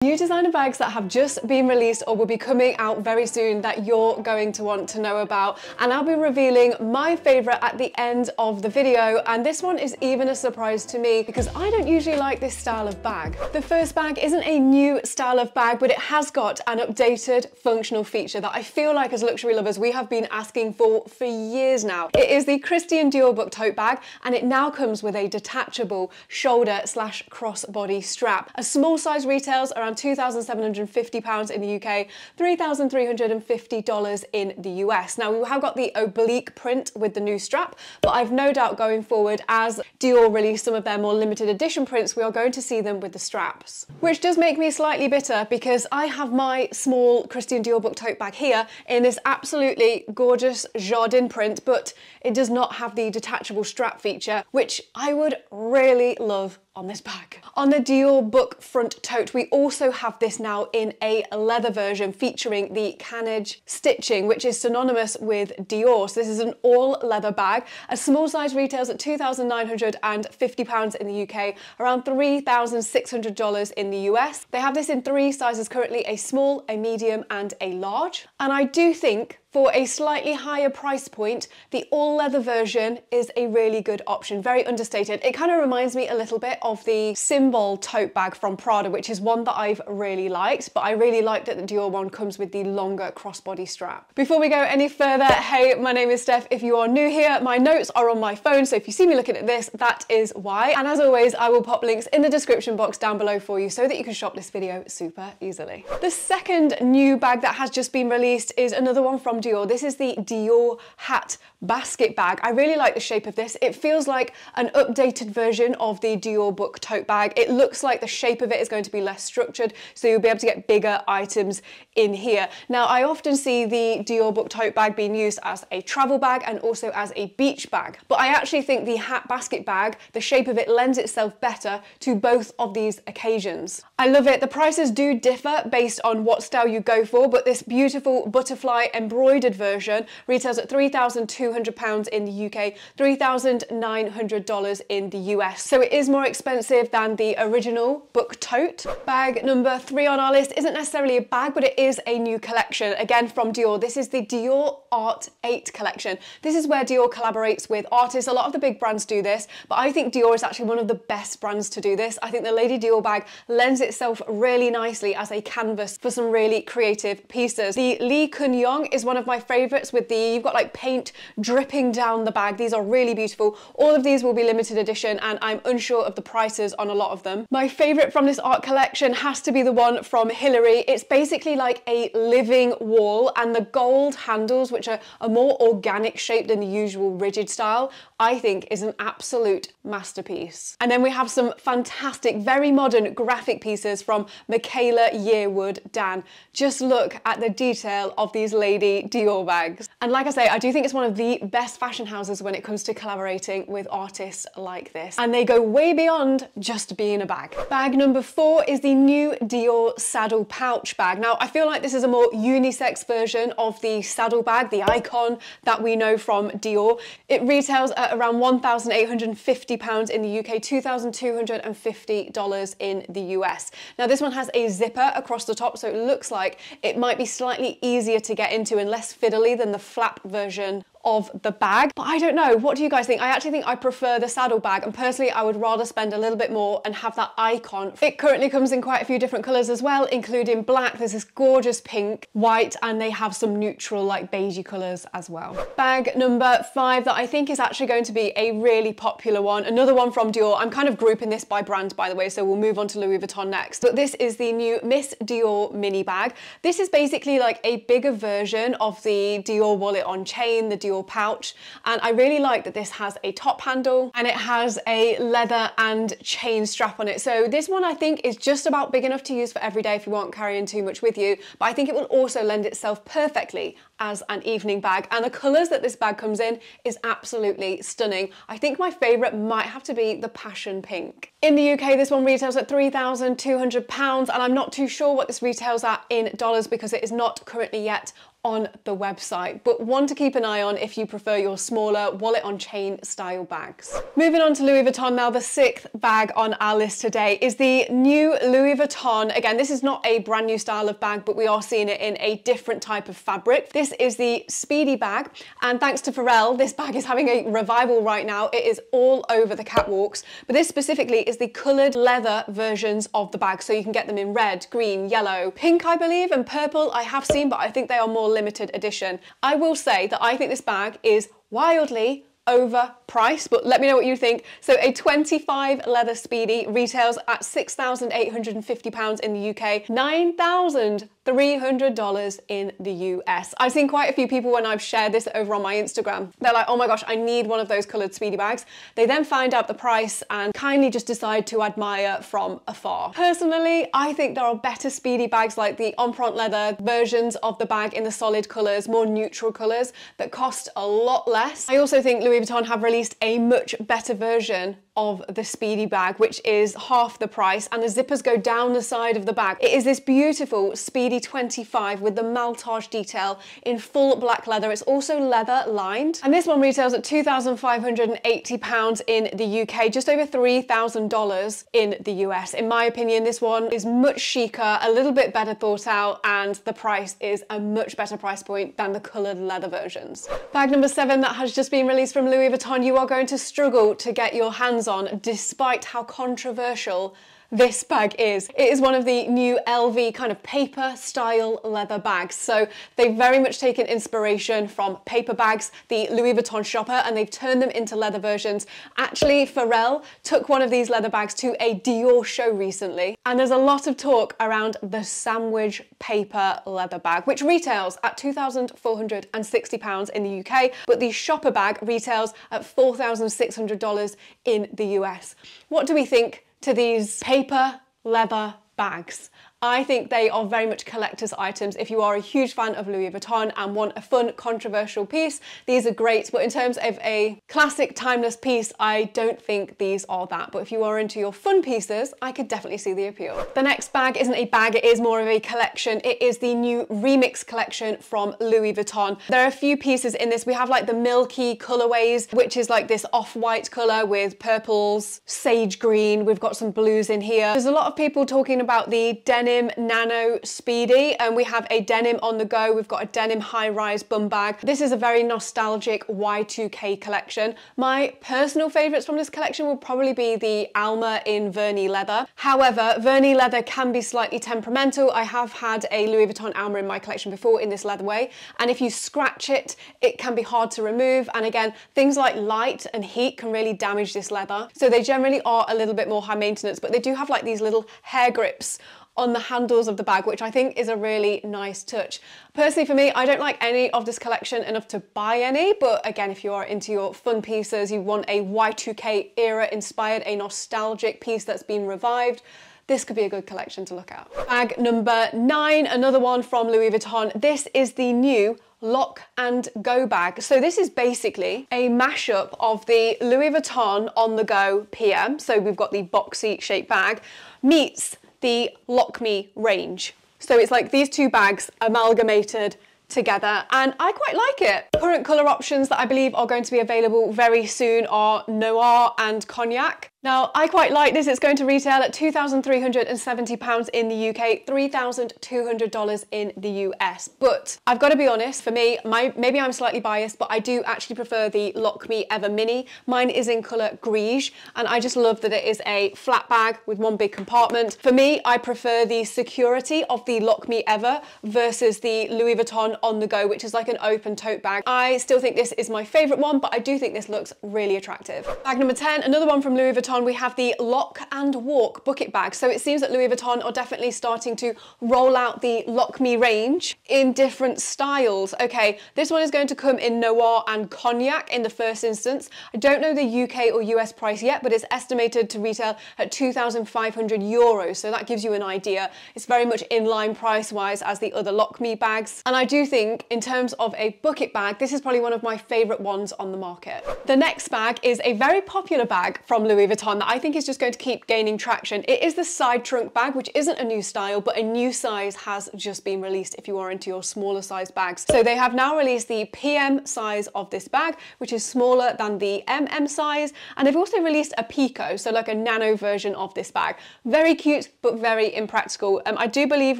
New designer bags that have just been released or will be coming out very soon that you're going to want to know about, and I'll be revealing my favorite at the end of the video, and this one is even a surprise to me because I don't usually like this style of bag. The first bag isn't a new style of bag, but it has got an updated functional feature that I feel like as luxury lovers we have been asking for years now. It is the Christian Dior book tote bag, and it now comes with a detachable shoulder/crossbody strap. A small size retails around £2,750 in the UK, $3,350 in the US. Now we have got the oblique print with the new strap, but I've no doubt going forward as Dior release some of their more limited edition prints, we are going to see them with the straps. Which does make me slightly bitter because I have my small Christian Dior book tote bag here in this absolutely gorgeous Jardin print, but it does not have the detachable strap feature, which I would really love on this bag. On the Dior book front tote, we also have this now in a leather version featuring the canage stitching, which is synonymous with Dior. So this is an all leather bag. A small size retails at £2,950 in the UK, around $3,600 in the US. They have this in 3 sizes currently, a small, a medium and a large. And I do think for a slightly higher price point, the all leather version is a really good option, very understated. It kind of reminds me a little bit of the Symbol tote bag from Prada, which is one that I've really liked, but I really liked that the Dior one comes with the longer crossbody strap. Before we go any further, hey, my name is Steph. If you are new here, my notes are on my phone, so if you see me looking at this, that is why. And as always, I will pop links in the description box down below for you so that you can shop this video super easily. The second new bag that has just been released is another one from Dior. This is the Dior hat basket bag. I really like the shape of this. It feels like an updated version of the Dior book tote bag. It looks like the shape of it is going to be less structured, so you'll be able to get bigger items in here. Now, I often see the Dior book tote bag being used as a travel bag and also as a beach bag, but I actually think the hat basket bag, the shape of it lends itself better to both of these occasions. I love it. The prices do differ based on what style you go for, but this beautiful butterfly embroidered version retails at £3,200 in the UK, $3,900 in the US. So it is more expensive than the original book tote. Bag number 3 on our list isn't necessarily a bag, but it is a new collection, again from Dior. This is the Dior Art 8 collection. This is where Dior collaborates with artists. A lot of the big brands do this, but I think Dior is actually one of the best brands to do this. I think the Lady Dior bag lends itself really nicely as a canvas for some really creative pieces. The Lee Kun Young is one of my favorites with you've got like paint dripping down the bag. These are really beautiful. All of these will be limited edition and I'm unsure of the prices on a lot of them. My favorite from this art collection has to be the one from Hillary. It's basically like a living wall, and the gold handles, which are a more organic shape than the usual rigid style, I think is an absolute masterpiece. And then we have some fantastic, very modern graphic pieces from Michaela Yearwood Dan. Just look at the detail of these Lady Dior bags. And like I say, I do think it's one of the best fashion houses when it comes to collaborating with artists like this. And they go way beyond just being a bag. Bag number 4 is the new Dior saddle pouch bag. Now, I feel like this is a more unisex version of the saddle bag, the icon that we know from Dior. It retails at around £1,850 in the UK, $2,250 in the US. Now, this one has a zipper across the top, so it looks like it might be slightly easier to get into and less fiddly than the flap version of the bag, but I don't know. What do you guys think? I actually think I prefer the saddle bag, and personally I would rather spend a little bit more and have that icon. It currently comes in quite a few different colours as well, including black. There's this gorgeous pink, white, and they have some neutral like beigey colours as well. Bag number 5 that I think is actually going to be a really popular one, another one from Dior. I'm kind of grouping this by brand, by the way, so we'll move on to Louis Vuitton next, but this is the new Miss Dior mini bag. This is basically like a bigger version of the Dior wallet on chain, the Dior pouch, and I really like that this has a top handle and it has a leather and chain strap on it. So this one I think is just about big enough to use for every day if you aren't carrying too much with you, but I think it will also lend itself perfectly as an evening bag, and the colours that this bag comes in is absolutely stunning. I think my favourite might have to be the passion pink. In the UK, this one retails at £3,200, and I'm not too sure what this retails at in dollars because it is not currently yet on the website, but one to keep an eye on if you prefer your smaller wallet on chain style bags. Moving on to Louis Vuitton now, the sixth bag on our list today is the new Louis Vuitton. Again, this is not a brand new style of bag, but we are seeing it in a different type of fabric. This is the Speedy bag, and thanks to Pharrell, this bag is having a revival right now. It is all over the catwalks, but this specifically is the coloured leather versions of the bag, so you can get them in red, green, yellow, pink I believe, and purple I have seen, but I think they are more limited edition. I will say that I think this bag is wildly overpriced, but let me know what you think. So a 25 leather Speedy retails at £6,850 in the UK, $9,300 in the US. I've seen quite a few people when I've shared this over on my Instagram, they're like, oh my gosh, I need one of those coloured Speedy bags. They then find out the price and kindly just decide to admire from afar. Personally, I think there are better Speedy bags like the Empreinte leather versions of the bag in the solid colours, more neutral colours that cost a lot less. I also think Louis Vuitton have released a much better version of the Speedy bag, which is half the price, and the zippers go down the side of the bag. It is this beautiful Speedy 25 with the maltage detail in full black leather. It's also leather lined, and this one retails at £2,580 in the UK, just over $3,000 in the US. In my opinion, this one is much chicer, a little bit better thought out, and the price is a much better price point than the coloured leather versions. Bag number 7 that has just been released from Louis Vuitton, you are going to struggle to get your hands on, despite how controversial this bag is. It is one of the new LV kind of paper style leather bags. So they've very much taken inspiration from paper bags, the Louis Vuitton shopper, and they've turned them into leather versions. Actually, Pharrell took one of these leather bags to a Dior show recently, and there's a lot of talk around the sandwich paper leather bag, which retails at £2,460 in the UK, but the shopper bag retails at $4,600 in the US. What do we think to these paper leather bags? I think they are very much collector's items. If you are a huge fan of Louis Vuitton and want a fun, controversial piece, these are great. But in terms of a classic, timeless piece, I don't think these are that. But if you are into your fun pieces, I could definitely see the appeal. The next bag isn't a bag, it is more of a collection. It is the new Remix collection from Louis Vuitton. There are a few pieces in this. We have like the milky colorways, which is like this off-white color with purples, sage green. We've got some blues in here. There's a lot of people talking about the denim Nano Speedy, and we have a denim on the go. We've got a denim high-rise bum bag. This is a very nostalgic Y2K collection. My personal favorites from this collection will probably be the Alma in Vernis leather. However, Vernis leather can be slightly temperamental. I have had a Louis Vuitton Alma in my collection before in this leatherway, and if you scratch it, it can be hard to remove. And again, things like light and heat can really damage this leather. So they generally are a little bit more high maintenance, but they do have like these little hair grips on the handles of the bag, which I think is a really nice touch. Personally for me, I don't like any of this collection enough to buy any, but again, if you are into your fun pieces, you want a Y2K era inspired, a nostalgic piece that's been revived, this could be a good collection to look at. Bag number 9, another one from Louis Vuitton. This is the new Lock and Go bag. So this is basically a mashup of the Louis Vuitton On The Go PM, so we've got the boxy shaped bag, meets the Lock Me range. So it's like these two bags amalgamated together, and I quite like it. Current colour options that I believe are going to be available very soon are Noir and Cognac. Now, I quite like this. It's going to retail at £2,370 in the UK, $3,200 in the US. But I've got to be honest, for me, maybe I'm slightly biased, but I do actually prefer the Lock Me Ever Mini. Mine is in colour Grige, and I just love that it is a flat bag with one big compartment. For me, I prefer the security of the Lock Me Ever versus the Louis Vuitton On The Go, which is like an open tote bag. I still think this is my favourite one, but I do think this looks really attractive. Bag number 10, another one from Louis Vuitton. We have the Lock and Walk bucket bag. So it seems that Louis Vuitton are definitely starting to roll out the Lock Me range in different styles. Okay, this one is going to come in Noir and Cognac in the first instance. I don't know the UK or US price yet, but it's estimated to retail at €2,500. So that gives you an idea. It's very much in line price-wise as the other Lock Me bags. And I do think in terms of a bucket bag, this is probably one of my favourite ones on the market. The next bag is a very popular bag from Louis Vuitton. Vuitton that I think is just going to keep gaining traction. It is the side trunk bag, which isn't a new style, but a new size has just been released if you are into your smaller size bags. So they have now released the PM size of this bag, which is smaller than the MM size. And they've also released a Pico, so like a nano version of this bag. Very cute, but very impractical. I do believe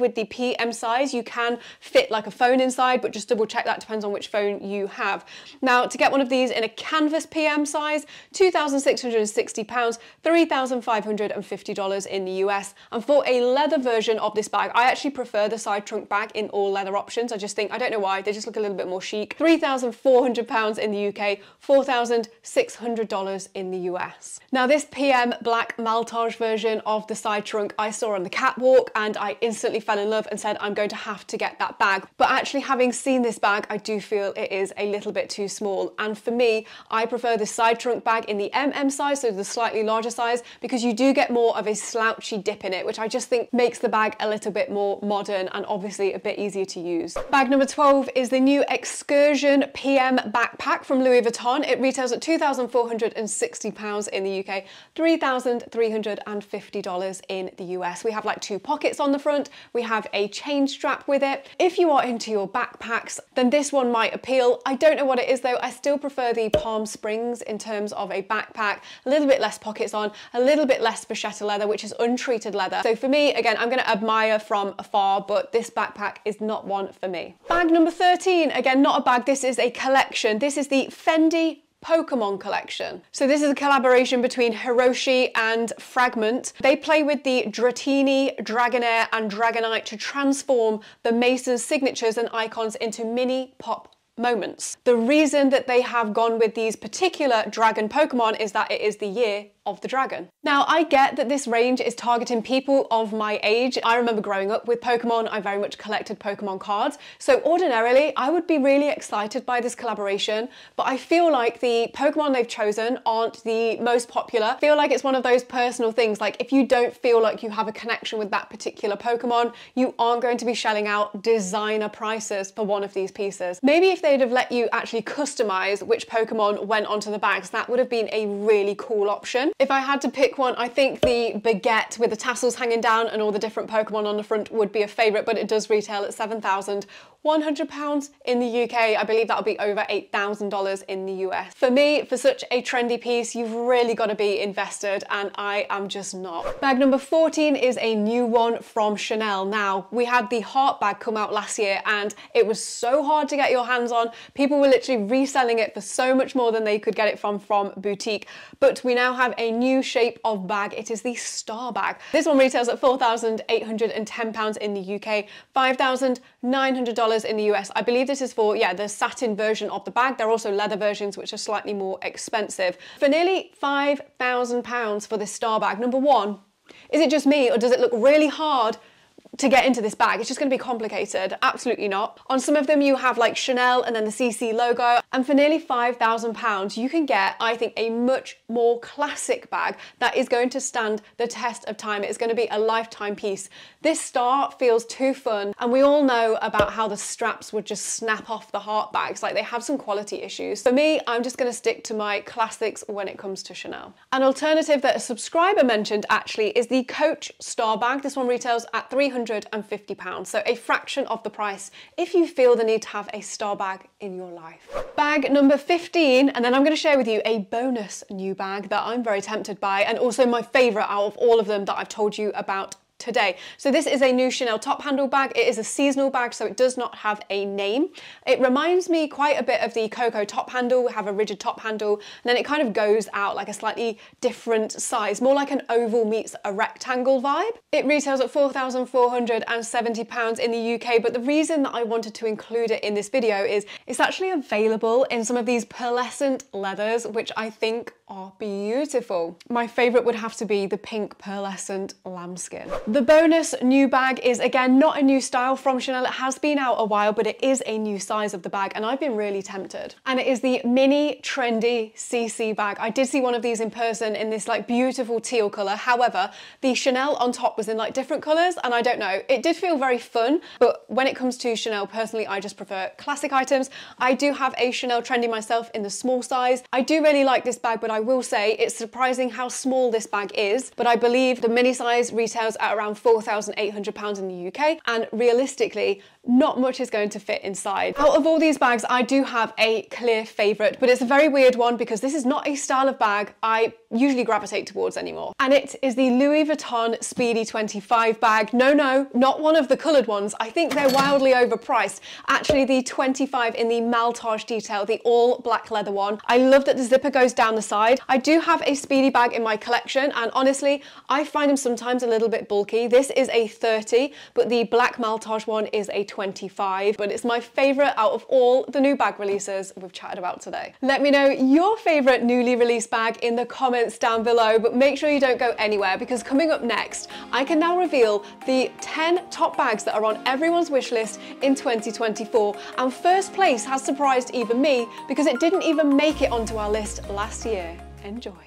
with the PM size, you can fit like a phone inside, but just double check that, depends on which phone you have. Now, to get one of these in a canvas PM size, £2,660, $3,550 in the US. And for a leather version of this bag, I actually prefer the side trunk bag in all leather options. I just think, I don't know why, they just look a little bit more chic. £3,400 in the UK, $4,600 in the US. Now this PM black maltage version of the side trunk I saw on the catwalk and I instantly fell in love and said I'm going to have to get that bag. But actually having seen this bag, I do feel it is a little bit too small. And for me, I prefer the side trunk bag in the MM size, so the slightly larger size, because you do get more of a slouchy dip in it, which I just think makes the bag a little bit more modern and obviously a bit easier to use. Bag number 12 is the new Excursion PM backpack from Louis Vuitton. It retails at £2,460 in the UK, $3,350 in the US. We have like 2 pockets on the front. We have a chain strap with it. If you are into your backpacks, then this one might appeal. I don't know what it is though. I still prefer the Palm Springs in terms of a backpack, a little bit less pockets on, a little bit less vachetta leather, which is untreated leather. So for me, again, I'm going to admire from afar, but this backpack is not one for me. Bag number 13, again, not a bag, this is a collection. This is the Fendi Pokemon collection. So this is a collaboration between Hiroshi and Fragment. They play with the Dratini, Dragonair and Dragonite to transform the Mason's signatures and icons into mini pop moments. The reason that they have gone with these particular dragon Pokemon is that it is the year of the dragon. Now, I get that this range is targeting people of my age. I remember growing up with Pokemon. I very much collected Pokemon cards. So ordinarily, I would be really excited by this collaboration, but I feel like the Pokemon they've chosen aren't the most popular. I feel like it's one of those personal things. Like if you don't feel like you have a connection with that particular Pokemon, you aren't going to be shelling out designer prices for one of these pieces. Maybe if they'd have let you actually customize which Pokemon went onto the bags, that would have been a really cool option. If I had to pick one, I think the baguette with the tassels hanging down and all the different Pokemon on the front would be a favourite, but it does retail at £7,100 in the UK. I believe that'll be over $8,000 in the US. For me, for such a trendy piece, you've really got to be invested, and I am just not. Bag number 14 is a new one from Chanel. Now, we had the Heart bag come out last year and it was so hard to get your hands on. People were literally reselling it for so much more than they could get it from boutique. But we now have a new shape of bag. It is the Star bag. This one retails at £4,810 in the UK, $5,900 in the US. I believe this is for, yeah, the satin version of the bag. There are also leather versions which are slightly more expensive. For nearly £5,000 for this Star bag, number one, is it just me or does it look really hard to get into this bag? It's just going to be complicated. Absolutely not. On some of them you have like Chanel and then the CC logo, and for nearly £5,000 you can get, I think, a much more classic bag that is going to stand the test of time. It's going to be a lifetime piece. This Star feels too fun, and we all know about how the straps would just snap off the Heart bags. Like, they have some quality issues. For me, I'm just going to stick to my classics when it comes to Chanel. An alternative that a subscriber mentioned actually is the Coach Star bag. This one retails at £350, so a fraction of the price if you feel the need to have a Star bag in your life. Bag number 15, and then I'm going to share with you a bonus new bag that I'm very tempted by, and also my favourite out of all of them that I've told you about today. So this is a new Chanel top handle bag. It is a seasonal bag, so it does not have a name. It reminds me quite a bit of the Coco top handle. We have a rigid top handle, and then it kind of goes out like a slightly different size, more like an oval meets a rectangle vibe. It retails at £4,470 in the UK, but the reason that I wanted to include it in this video is it's actually available in some of these pearlescent leathers, which I think are beautiful. My favourite would have to be the pink pearlescent lambskin. The bonus new bag is again not a new style from Chanel. It has been out a while, but it is a new size of the bag and I've been really tempted. And it is the mini trendy CC bag. I did see one of these in person in this like beautiful teal color. However, the Chanel on top was in like different colors and I don't know, it did feel very fun, but when it comes to Chanel, personally, I just prefer classic items. I do have a Chanel trendy myself in the small size. I do really like this bag, but I will say it's surprising how small this bag is, but I believe the mini size retails at around £4,800 in the UK, and realistically, not much is going to fit inside. Out of all these bags, I do have a clear favorite, but it's a very weird one because this is not a style of bag I usually gravitate towards anymore. And it is the Louis Vuitton Speedy 25 bag. No, not one of the colored ones. I think they're wildly overpriced. Actually, the 25 in the maltage detail, the all black leather one. I love that the zipper goes down the side. I do have a Speedy bag in my collection, and honestly, I find them sometimes a little bit bulky. This is a 30, but the black maltage one is a 25, but it's my favorite out of all the new bag releases we've chatted about today. Let me know your favorite newly released bag in the comments down below, but make sure you don't go anywhere because coming up next, I can now reveal the 10 top bags that are on everyone's wish list in 2024, and first place has surprised even me because it didn't even make it onto our list last year. Enjoy.